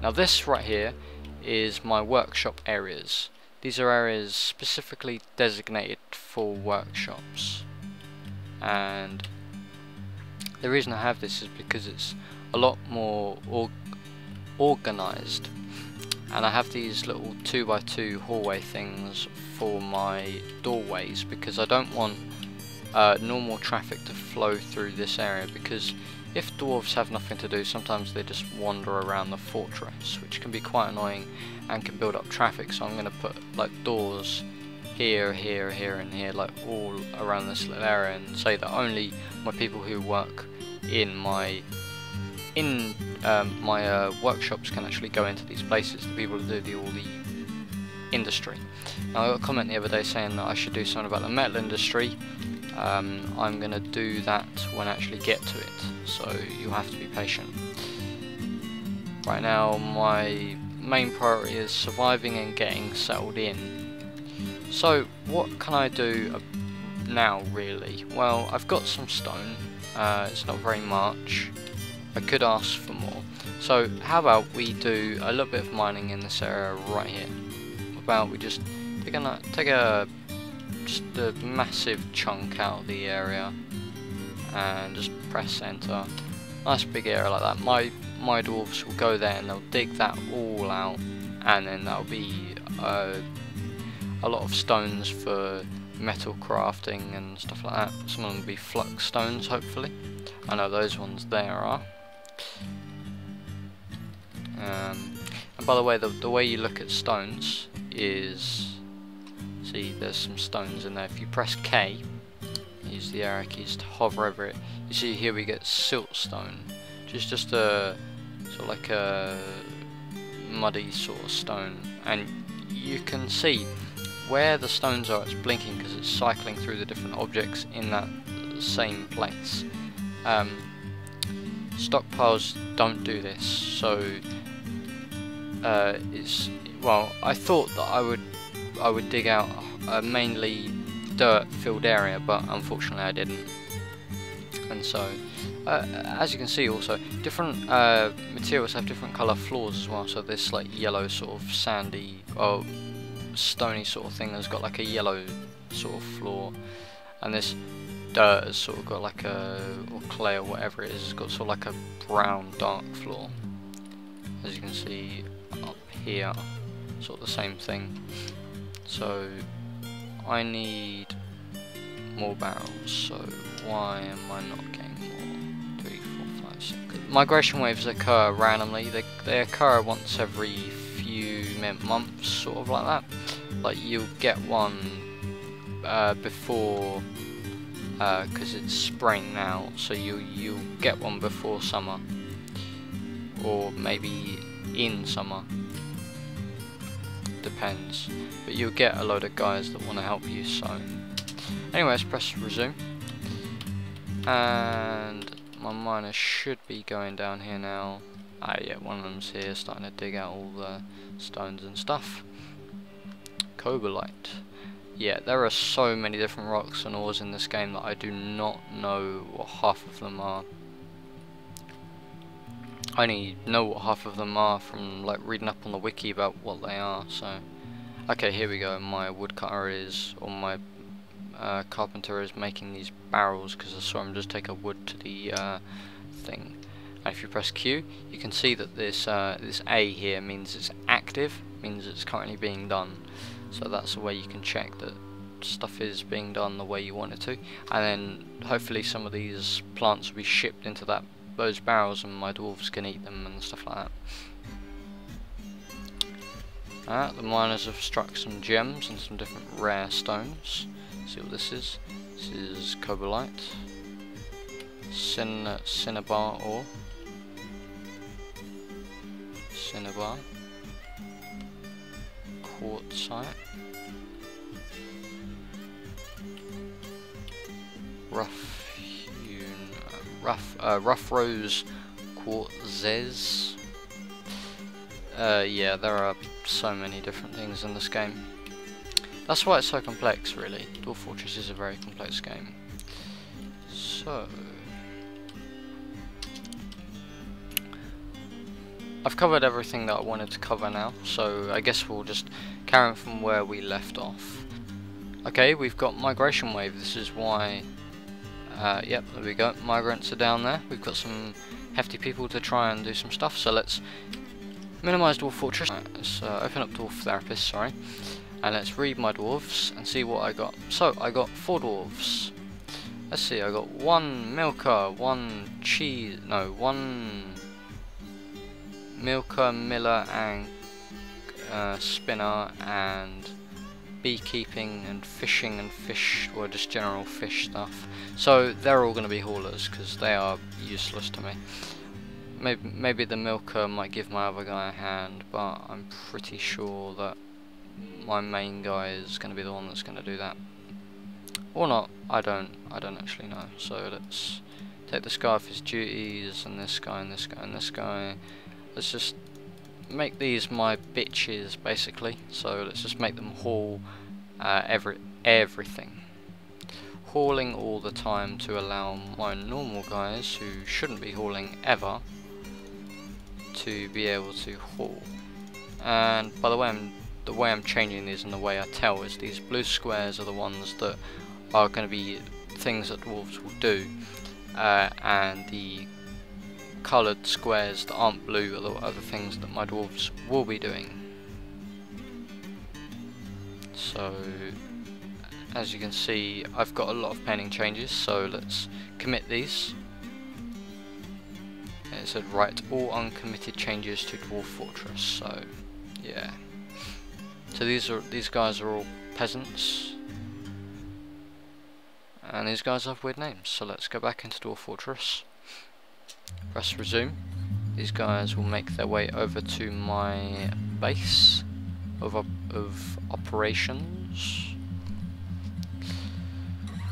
Now this right here is my workshop areas. These are areas specifically designated for workshops, and the reason I have this is because it's a lot more organised, and I have these little 2x2 hallway things for my doorways because I don't want normal traffic to flow through this area, because if dwarves have nothing to do, sometimes they just wander around the fortress, which can be quite annoying and can build up traffic. So I'm going to put like doors here, here, here and here, like all around this little area, and say that only my people who work in my workshops can actually go into these places, the people who do all the industry. Now I got a comment the other day saying that I should do something about the metal industry. I'm going to do that when I actually get to it, so you'll have to be patient. Right now my main priority is surviving and getting settled in. So what can I do now really? Well, I've got some stone, it's not very much. I could ask for more. So how about we do a little bit of mining in this area right here? About we just take a massive chunk out of the area and just press enter. Nice big area like that. My dwarves will go there and they'll dig that all out, and then that'll be a lot of stones for metal crafting and stuff like that. Some of them will be flux stones, hopefully. I know those ones there are. And by the way, the way you look at stones is, see there's some stones in there. If you press K, use the arrow keys to hover over it, you see here we get siltstone, which is just a sort of like a muddy sort of stone, and you can see where the stones are, it's blinking because it's cycling through the different objects in that same place. Stockpiles don't do this, so well, I thought that I would dig out a mainly dirt filled area, but unfortunately I didn't. And so as you can see, also different materials have different colour floors as well. So this like yellow sort of sandy or stony sort of thing has got like a yellow sort of floor, and this dirt has sort of got like a, or clay or whatever it is, has got sort of like a brown dark floor. As you can see up here, sort of the same thing. So I need more barrels, so why am I not getting more? 3, 4, 5, 6. Migration waves occur randomly. They occur once every few months, sort of like that. Like you'll get one before, because it's spring now, so you'll get one before summer, or maybe in summer, depends, but you'll get a load of guys that want to help you. So anyway, let's press resume, and my miner should be going down here now. Ah yeah, one of them's here starting to dig out all the stones and stuff. Cobalite. Yeah, there are so many different rocks and ores in this game that I do not know what half of them are. I only know what half of them are from like reading up on the wiki about what they are. So okay, here we go. My woodcutter is, or my carpenter is making these barrels, because I saw him just take a wood to the thing. And if you press Q, you can see that this this A here means it's active, means it's currently being done. So that's the way you can check that stuff is being done the way you want it to, and then hopefully some of these plants will be shipped into those barrels, and my dwarves can eat them and stuff like that. The miners have struck some gems and some different rare stones. See what this is? This is cobalite, cinnabar ore, cinnabar, quartzite, rough rose quartzes. Yeah, there are so many different things in this game. That's why it's so complex, really. Dwarf Fortress is a very complex game. So I've covered everything that I wanted to cover now, so I guess we'll just carry on from where we left off. Okay, we've got migration wave. This is why, yep, there we go, migrants are down there. We've got some hefty people to try and do some stuff, so let's minimise Dwarf Fortress. Right, let's open up Dwarf Therapist, sorry, and let's read my dwarves and see what I got. So, I got 4 dwarves. Let's see, I got 1 milker, 1 cheese, no, 1 milker, miller, and spinner, and beekeeping and fishing and fish, or just general fish stuff. So they're all going to be haulers because they are useless to me. Maybe the milker might give my other guy a hand, but I'm pretty sure that my main guy is going to be the one that's going to do that. Or not, I don't actually know. So let's take this guy off his duties, and this guy, and this guy, and this guy. Let's just make these my bitches, basically. So let's just make them haul everything. Hauling all the time to allow my normal guys, who shouldn't be hauling ever, to be able to haul. And by the way I'm changing these and the way I tell is these blue squares are the ones that are going to be things that dwarves will do, and the coloured squares that aren't blue are the other things that my dwarves will be doing. So as you can see, I've got a lot of painting changes, so let's commit these. It said write all uncommitted changes to Dwarf Fortress, so yeah. So these guys are all peasants, and these guys have weird names. So let's go back into Dwarf Fortress. Press resume. These guys will make their way over to my base of operations,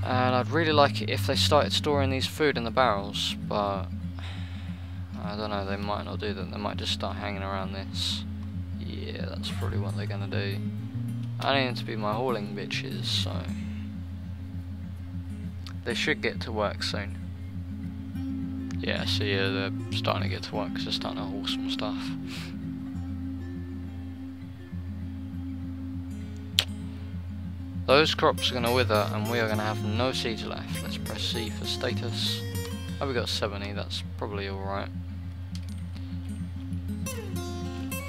and I'd really like it if they started storing these food in the barrels, but I don't know, they might not do that. They might just start hanging around this. Yeah, that's probably what they're gonna do. I need them to be my hauling bitches, so they should get to work soon. Yeah, so yeah, they're starting to get to work because they're starting to haul some stuff. Those crops are going to wither and we are going to have no seeds left. Let's press C for status. Oh, we got 70, that's probably alright.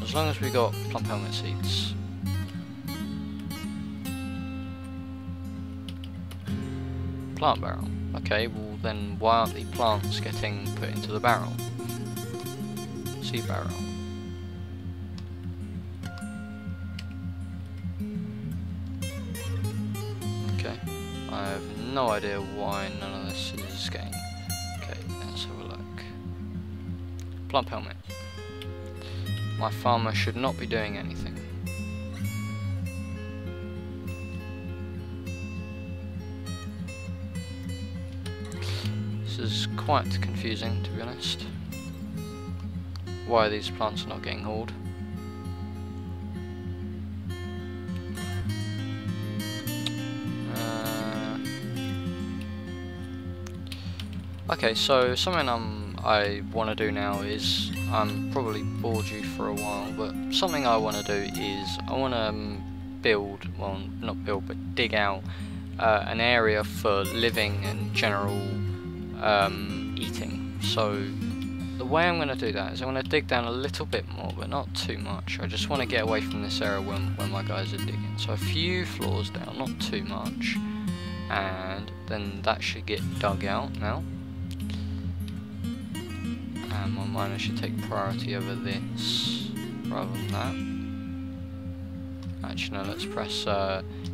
As long as we got plump helmet seeds. Plant barrel. Okay, well then why aren't the plants getting put into the barrel? Seed barrel. Okay, I have no idea why none of this is getting. Okay, let's have a look. Plump helmet. My farmer should not be doing anything. This is quite confusing, to be honest. Why these plants are not getting hauled. Okay, so something I want to do now is, I'm probably bored you for a while, but something I want to do is I want to build, well not build but dig out an area for living and general eating. So the way I'm going to do that is I'm going to dig down a little bit more, but not too much. I just want to get away from this area when my guys are digging. So a few floors down, not too much, and then that should get dug out now. And my miner should take priority over this rather than that. Actually no, let's press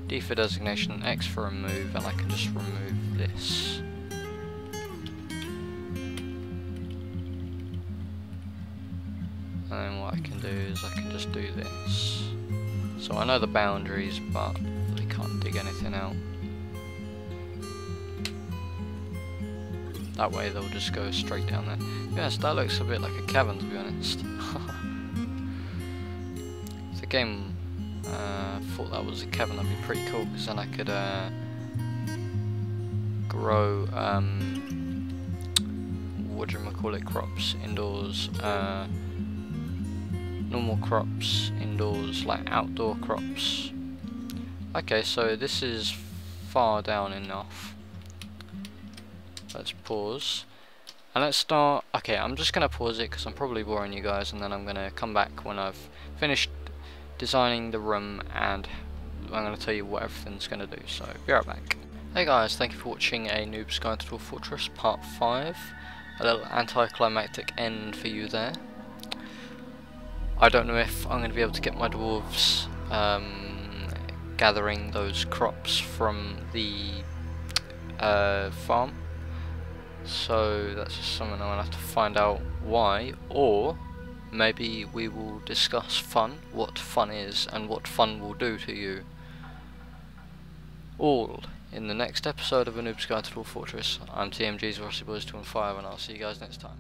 D for designation, X for remove, and I can just remove this. And then what I can do is I can just do this. So I know the boundaries, but they can't dig anything out. That way they'll just go straight down there. Yes, that looks a bit like a cavern, to be honest. If the game thought that was a cavern, that'd be pretty cool, because then I could grow whatchamacallit crops indoors normal crops, indoors, like outdoor crops. Okay, so this is far down enough. Let's pause. And let's start. Okay, I'm just going to pause it because I'm probably boring you guys, and then I'm going to come back when I've finished designing the room and I'm going to tell you what everything's going to do. So, be right back. Hey guys, thank you for watching a Noobs Guide to Dwarf Fortress Part 5. A little anticlimactic end for you there. I don't know if I'm going to be able to get my dwarves gathering those crops from the farm. So that's just something I'm going to have to find out why, or maybe we will discuss fun, what fun is and what fun will do to you. All in the next episode of A Noob's Guide to Dwarf Fortress. I'm TMG's Rusty Boys 2 and 5, and I'll see you guys next time.